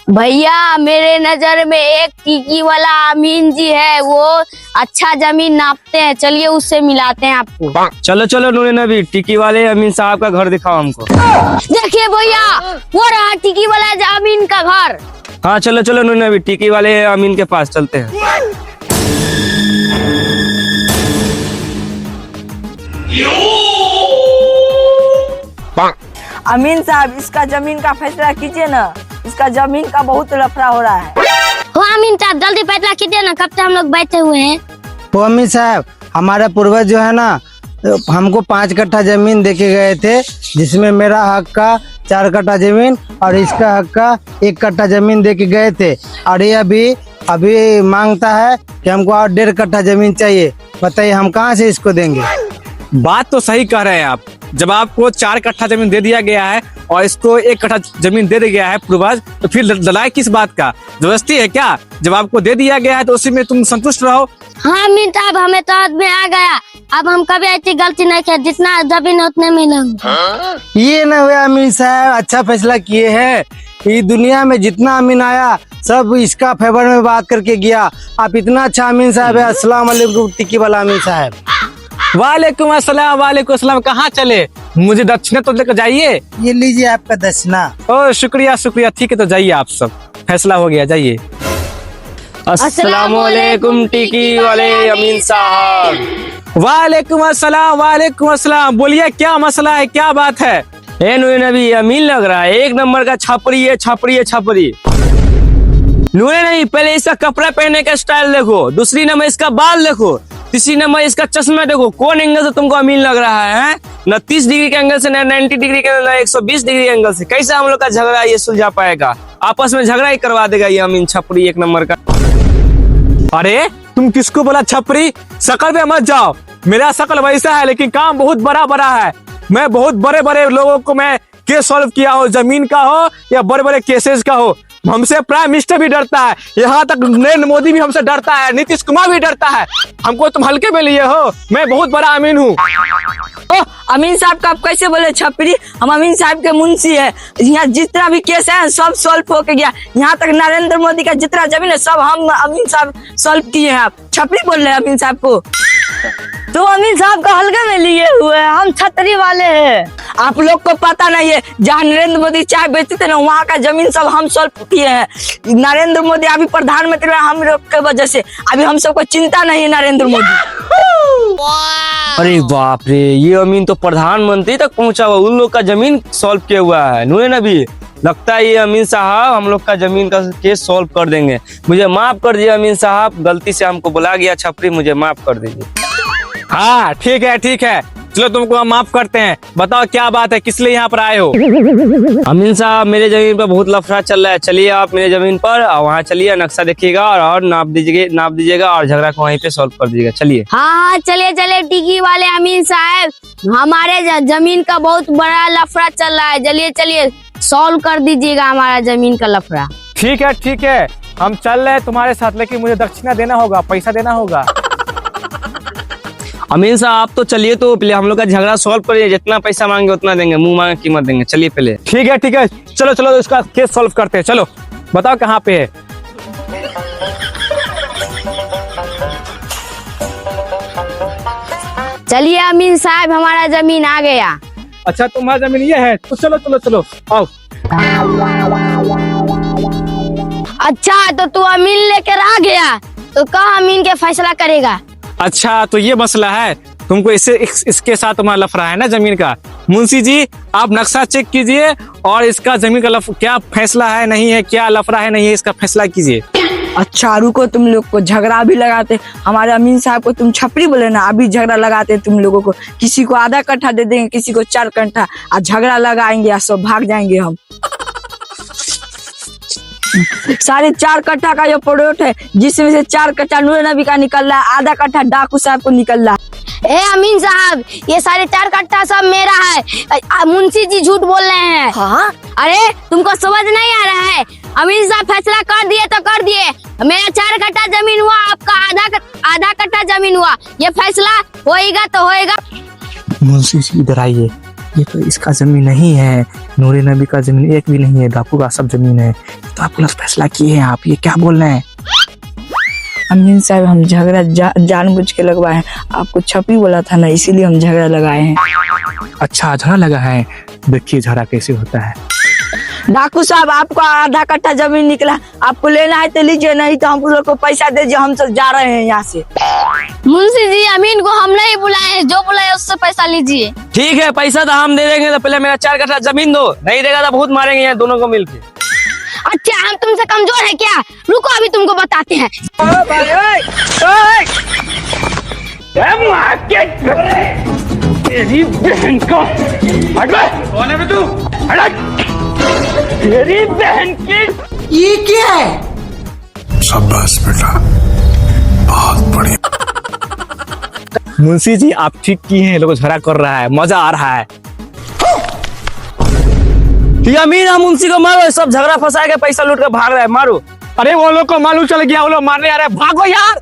भैया मेरे नजर में एक टिकी वाला अमीन जी है, वो अच्छा जमीन नापते हैं, चलिए उससे मिलाते हैं आपको। चलो चलो नूरे नबी, टिकी वाले अमीन साहब का घर दिखाओ हमको। देखिए भैया, वो रहा टिकी वाला अमीन का घर। हाँ चलो चलो नूरे नबी, टिकी वाले अमीन के पास चलते हैं। अमीन साहब, इसका जमीन का फैसला कीजिए ना, इसका जमीन का बहुत लफड़ा हो रहा है। हो अमीन साहब जल्दी फैसला कीजिए ना, कब से हम लोग बैठे हुए हैं। वो अमीन साहब, हमारा पूर्वज जो है ना, हमको 5 कट्ठा जमीन देके गए थे, जिसमें मेरा हक का 4 कट्ठा जमीन और इसका हक का 1 कट्ठा जमीन देके गए थे। और ये अभी मांगता है कि हमको और 1.5 कट्ठा जमीन चाहिए। बताइए हम कहाँ से इसको देंगे। बात तो सही कह रहे हैं आप। जब आपको 4 कट्ठा जमीन दे दिया गया है और इसको 1 कट्ठा जमीन दे दिया गया है पूर्वज, तो फिर लड़ाई किस बात का? जबरदस्ती है क्या? जब आपको दे दिया गया है तो उसी में तुम संतुष्ट रहो। हाँ अमीन साहब, हमें तो हाथ में आ गया, अब हम कभी ऐसी गलती नहीं किया, जितना जमीन उतने मिलेंगे। ये न हुआ अमीन साहब, अच्छा फैसला किए हैं। ये दुनिया में जितना अमीन आया सब इसका फेवर में बात करके गया। आप इतना अच्छा अमीन साहब है। अस्सलाम वालेकुम टिक्की वाला अमीन साहब। वालेकुम अस्सलाम। वालेकुम अस्सलाम। कहाँ चले? मुझे दक्षिणा तो लेकर जाइए। ये लीजिए आपका दक्षिणा। ओ शुक्रिया शुक्रिया। ठीक है तो जाइए आप सब, फैसला हो गया, जाइए। अस्सलाम वालेकुम टिकी वाले अमीन साहब। वालेकुम अस्सलाम। वालेकुम अस्सलाम। बोलिए क्या मसला है, क्या बात है? ए नूरे नबी, अमीन लग रहा है, 1 नंबर का छापरी है, छापरी है, छापरी। नूरे नबी, पहले इसका कपड़ा पहनने का स्टाइल देखो, दूसरी नंबर इसका बाल देखो, तीसरी नंबर इसका चश्मा देखो। कौन एंगल से तुमको अमीन लग रहा है? न 30 डिग्री के एंगल से, न 90 डिग्री के, न 120 डिग्री एंगल से। कैसे हम लोग का झगड़ा ये सुलझा पाएगा? आपस में झगड़ा ही करवा देगा ये अमीन छपरी 1 नंबर का। अरे तुम किसको बोला छपरी? शकल पे मत जाओ, मेरा शकल वैसा है लेकिन काम बहुत बड़ा बड़ा है। मैं बहुत बड़े बड़े लोगों को मैं केस सॉल्व किया हो, जमीन का हो या बड़े बड़े केसेस का हो। हमसे प्राइम मिनिस्टर भी डरता है, यहाँ तक नरेंद्र मोदी भी हमसे डरता है, नीतीश कुमार भी डरता है। हमको तुम हल्के में लिए हो? मैं बहुत बड़ा अमीन हूँ। ओ अमीन साहब का आप कैसे बोले छपरी? हम अमीन साहब के मुंशी है। यहाँ जितना भी केस है सब सॉल्व हो के गया। यहाँ तक नरेंद्र मोदी का जितना जमीन है सब हम अमीन साहब सॉल्व किए हैं। आप छपरी बोल रहे हैं अमीन साहब को? तो अमीन साहब का हल्के में लिए हुए हैं, हम छतरी वाले हैं। आप लोग को पता नहीं है, जहाँ नरेंद्र मोदी चाय बेचते थे ना, वहाँ का जमीन सब हम सॉल्व किए हैं। नरेंद्र मोदी अभी प्रधानमंत्री है हम लोग के वजह से। अभी हम सबको चिंता नहीं है नरेंद्र मोदी। अरे बाप रे, ये अमीन तो प्रधानमंत्री तक पहुंचा हुआ, उन लोग का जमीन सॉल्व किया हुआ है। नूरे नबी, लगता है ये अमीन साहब हम लोग का जमीन का केस सॉल्व कर देंगे। मुझे माफ कर दीजिए अमीन साहब, गलती से हमको बुला गया छपरी, मुझे माफ कर दीजिए। हाँ ठीक है ठीक है, चलो तुमको हम माफ करते हैं। बताओ क्या बात है, किस लिए यहाँ पर आए हो? अमीन साहब, मेरे जमीन पर बहुत लफड़ा चल रहा है, चलिए आप मेरे जमीन पर और वहाँ चलिए, नक्शा देखिएगा और नाप दीजिएगा और झगड़ा को वहीं पे सॉल्व कर दीजिएगा। चलिए। हाँ चलिए चलिए टिकी वाले अमीन साहब, हमारे जमीन का बहुत बड़ा लफड़ा चल रहा है, चलिए चलिए सॉल्व कर दीजिएगा हमारा जमीन का लफड़ा। ठीक है, हम चल रहे हैं तुम्हारे साथ, लेकिन मुझे दक्षिणा देना होगा, पैसा देना होगा। अमीन साहब आप तो चलिए, तो पहले हम लोग का झगड़ा सॉल्व करिए, जितना पैसा मांगे उतना देंगे, मुंह मांगे कीमत देंगे। चलिए पहले। ठीक है, चलो चलो इसका केस सॉल्व करते हैं। चलो बताओ कहाँ पे है? चलिए अमीन साहब, हमारा जमीन आ गया। अच्छा तुम्हारा जमीन ये है, तो चलो चलो चलो आओ। अच्छा तो तू अमीन लेकर आ गया, तो कहाँ अमीन के फैसला करेगा? अच्छा तो ये मसला है, तुमको इसके साथ तुम्हारा लफड़ा है ना जमीन का। मुंशी जी आप नक्शा चेक कीजिए और इसका जमीन का क्या फैसला है नहीं है, क्या लफड़ा है नहीं है, इसका फैसला कीजिए। अच्छा रुको, तुम लोग को झगड़ा भी लगाते। हमारे अमीन साहब को तुम छपरी बोले ना, अभी झगड़ा लगाते तुम लोगों को। किसी को आधा कट्ठा दे देंगे, किसी को 4 कट्ठा, और झगड़ा लगाएंगे और सब भाग जाएंगे हम। 4.5 कट्ठा का ये प्लॉट है, जिसमें से 4 कट्ठा नूरे नबी का निकल रहा है, आधा कट्ठा डाकू साहब को निकल रहा है। ए अमीन साहब, ये 4.5 कट्ठा सब मेरा है, मुंशी जी झूठ बोल रहे हैं। हाँ? अरे तुमको समझ नहीं आ रहा है? अमीन साहब फैसला कर दिए तो कर दिए, मेरा 4 कट्ठा जमीन हुआ, आपका आधा कट्ठा जमीन हुआ, ये फैसला होएगा तो होएगा। मुंशी जी इधर आइए, ये तो इसका जमीन नहीं है, नूरे नबी का जमीन एक भी नहीं है, बापू का सब जमीन है। तो आप गलत फैसला किए हैं, आप ये क्या बोल रहे हैं? अमीन साहब हम झगड़ा जानबूझ के लगवाए हैं, आपको छपरी बोला था ना, इसीलिए हम झगड़ा लगाए हैं। अच्छा झगड़ा लगा है, देखिए झगड़ा कैसे होता है। डाकू साहब आपको आधा कट्ठा जमीन निकला, आपको लेना है तो लीजिए, नहीं तो हम लोग को पैसा दीजिए, हम सब जा रहे हैं यहाँ से। मुंशी जी अमीन को हम नहीं बुलाए हैं, जो बुलाए उससे पैसा लीजिए। ठीक है, पैसा तो हम दे देंगे, तो पहले मेरा 4 कट्ठा जमीन दो, नहीं देगा तो बहुत मारेंगे यहाँ दोनों को मिलके। अच्छा हम तुमसे कमजोर है क्या? रुको अभी तुमको बताते हैं। तेरी बहन का हट बे। कौन है बे तू? हट। तेरी बहन की ये क्या है? शाबाश बेटा, बहुत बढ़िया। मुंशी जी आप ठीक किए हैं, लोग झगड़ा कर रहा है, मजा आ रहा है। ये अमीन हम मुंशी को मारो, सब झगड़ा फंसा के पैसा लूट के भाग रहा है, मारो। अरे वो लोग को मालूम चल गया, वो लोग मारने आ रहे हैं, भागो यार।